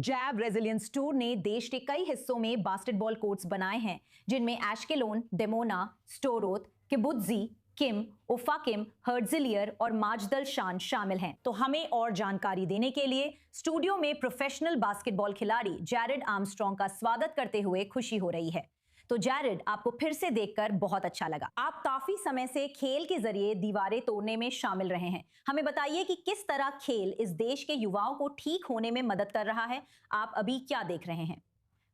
जैब resilience tour ने देश के कई हिस्सों में बास्केटबॉल कोर्ट्स बनाए हैं, जिनमें एशकेलोन, डेमोना, स्टोरोथ, किबुत्जी, किम, ओफाकिम, हर्ट्जिलियर और माजदल शान शामिल हैं। तो हमें और जानकारी देने के लिए स्टूडियो में प्रोफेशनल बास्केटबॉल खिलाड़ी जैरेड आर्मस्ट्रॉन्ग का स्वागत करते हुए खुशी हो रही है। तो जैरेड, आपको फिर से देखकर बहुत अच्छा लगा। आप काफी समय से खेल के जरिए दीवारें तोड़ने में शामिल रहे हैं। हमें बताइए कि किस तरह खेल इस देश के युवाओं को ठीक होने में मदद कर रहा है। आप अभी क्या देख रहे हैं?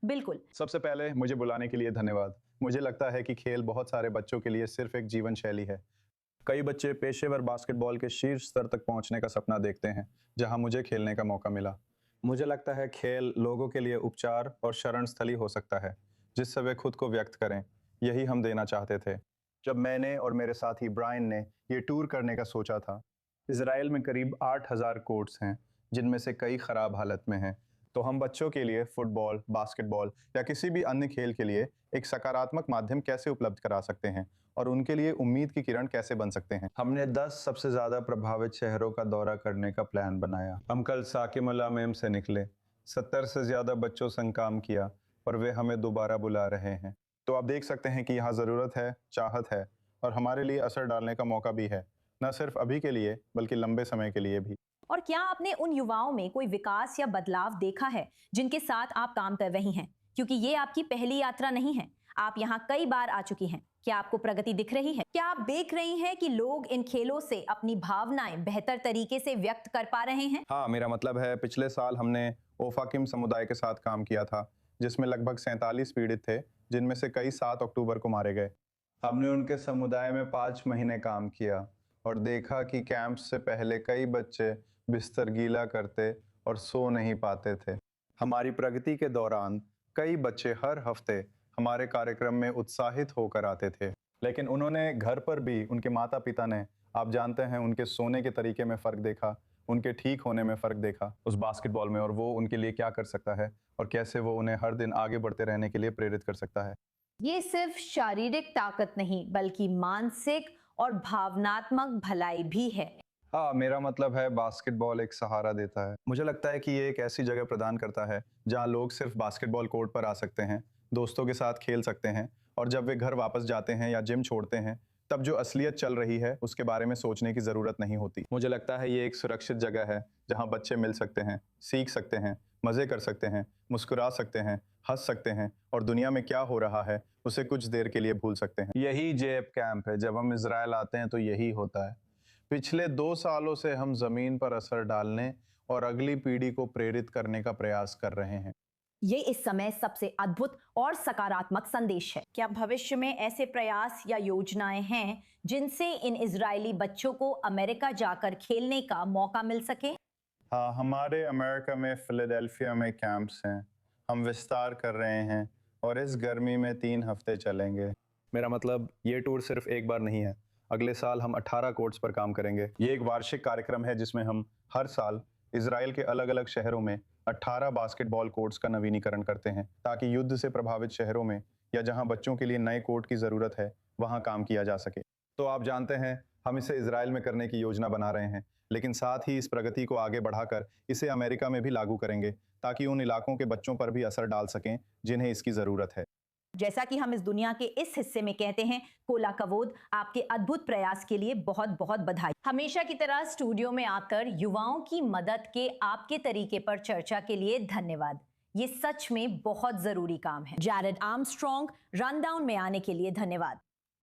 बिल्कुल। सबसे पहले मुझे बुलाने के लिए धन्यवाद। मुझे लगता है कि खेल बहुत सारे बच्चों के लिए सिर्फ एक जीवन शैली है। कई बच्चे पेशेवर बास्केटबॉल के शीर्ष स्तर तक पहुंचने का सपना देखते हैं, जहां मुझे खेलने का मौका मिला। मुझे लगता है खेल लोगों के लिए उपचार और शरण स्थली हो सकता है, जिससे वे खुद को व्यक्त करें। यही हम देना चाहते थे। जब मैंने और मेरे साथी ब्रायन ने ये टूर करने का सोचा था, इजराइल में करीब 8,000 कोर्ट्स हैं, जिनमें से कई खराब हालत में हैं। तो हम बच्चों के लिए फुटबॉल, बास्केटबॉल या किसी भी अन्य खेल के लिए एक सकारात्मक माध्यम कैसे उपलब्ध करा सकते हैं और उनके लिए उम्मीद की किरण कैसे बन सकते हैं। हमने 10 सबसे ज़्यादा प्रभावित शहरों का दौरा करने का प्लान बनाया। हम कल साकिमुला मेम से निकले। 70 से ज़्यादा बच्चों संग काम किया और वे हमें दोबारा बुला रहे हैं। तो आप देख सकते हैं कि यहाँ ज़रूरत है, चाहत है और हमारे लिए असर डालने का मौका भी है, न सिर्फ अभी के लिए बल्कि लंबे समय के लिए भी। और क्या आपने उन युवाओं में कोई विकास या बदलाव देखा है जिनके साथ आप काम कर रही हैं? क्योंकि ये आपकी पहली यात्रा नहीं है, आप यहाँ कई बार आ चुकी हैं। क्या आपको प्रगति दिख रही है? क्या आप देख रही हैं कि लोग इन खेलों से अपनी भावनाएं बेहतर तरीके से व्यक्त कर पा रहे हैं? हाँ, मेरा मतलब है पिछले साल हमने ओफाकिम समुदाय के साथ काम किया था, जिसमें लगभग 47 पीड़ित थे, जिनमें से कई 7 अक्टूबर को मारे गए। हमने उनके समुदाय में 5 महीने काम किया और देखा कि कैंप से पहले कई बच्चे बिस्तर गीला करते और सो नहीं पाते थे। हमारी प्रगति के दौरान कई बच्चे हर हफ्ते हमारे कार्यक्रम में उत्साहित होकर आते थे, लेकिन उन्होंने घर पर भी उनके माता पिता ने, आप जानते हैं, उनके सोने के तरीके में फ़र्क देखा, उनके ठीक होने में फ़र्क देखा उस बास्केटबॉल में, और वो उनके लिए क्या कर सकता है और कैसे वो उन्हें हर दिन आगे बढ़ते रहने के लिए प्रेरित कर सकता है। ये सिर्फ शारीरिक ताकत नहीं बल्कि मानसिक और भावनात्मक भलाई भी है। हाँ, मेरा मतलब है बास्केटबॉल एक सहारा देता है। मुझे लगता है कि ये एक ऐसी जगह प्रदान करता है जहाँ लोग सिर्फ बास्केटबॉल कोर्ट पर आ सकते हैं, दोस्तों के साथ खेल सकते हैं और जब वे घर वापस जाते हैं या जिम छोड़ते हैं, तब जो असलियत चल रही है उसके बारे में सोचने की ज़रूरत नहीं होती। मुझे लगता है ये एक सुरक्षित जगह है जहाँ बच्चे मिल सकते हैं, सीख सकते हैं, मज़े कर सकते हैं, मुस्कुरा सकते हैं, हंस सकते हैं और दुनिया में क्या हो रहा है उसे कुछ देर के लिए भूल सकते हैं। यही जेब कैंप है। जब हम इजराइल आते हैं तो यही होता है। पिछले 2 सालों से हम ज़मीन पर असर डालने और अगली पीढ़ी को प्रेरित करने का प्रयास कर रहे हैं। ये इस समय सबसे अद्भुत और सकारात्मक संदेश है। क्या भविष्य में ऐसे प्रयास या योजनाएं हैं जिनसे इन इजरायली बच्चों को अमेरिका जाकर खेलने का मौका मिल सके? हाँ, हमारे अमेरिका में फिलाडेल्फिया में कैंप्स हैं। हम विस्तार कर रहे हैं और इस गर्मी में 3 हफ्ते चलेंगे। मेरा मतलब ये टूर सिर्फ एक बार नहीं है। अगले साल हम 18 कोर्ट्स पर काम करेंगे। ये एक वार्षिक कार्यक्रम है जिसमें हम हर साल इजराइल के अलग-अलग शहरों में 18 बास्केटबॉल कोर्ट्स का नवीनीकरण करते हैं, ताकि युद्ध से प्रभावित शहरों में या जहां बच्चों के लिए नए कोर्ट की ज़रूरत है, वहां काम किया जा सके। तो आप जानते हैं, हम इसे इजराइल में करने की योजना बना रहे हैं, लेकिन साथ ही इस प्रगति को आगे बढ़ाकर इसे अमेरिका में भी लागू करेंगे, ताकि उन इलाकों के बच्चों पर भी असर डाल सकें जिन्हें इसकी ज़रूरत है। जैसा कि हम इस दुनिया के इस हिस्से में कहते हैं, कोला कवोद, आपके अद्भुत प्रयास के लिए बहुत बहुत बधाई। हमेशा की तरह स्टूडियो में आकर युवाओं की मदद के आपके तरीके पर चर्चा के लिए धन्यवाद। ये सच में बहुत जरूरी काम है। जैरेड आर्मस्ट्रॉन्ग, रनडाउन में आने के लिए धन्यवाद।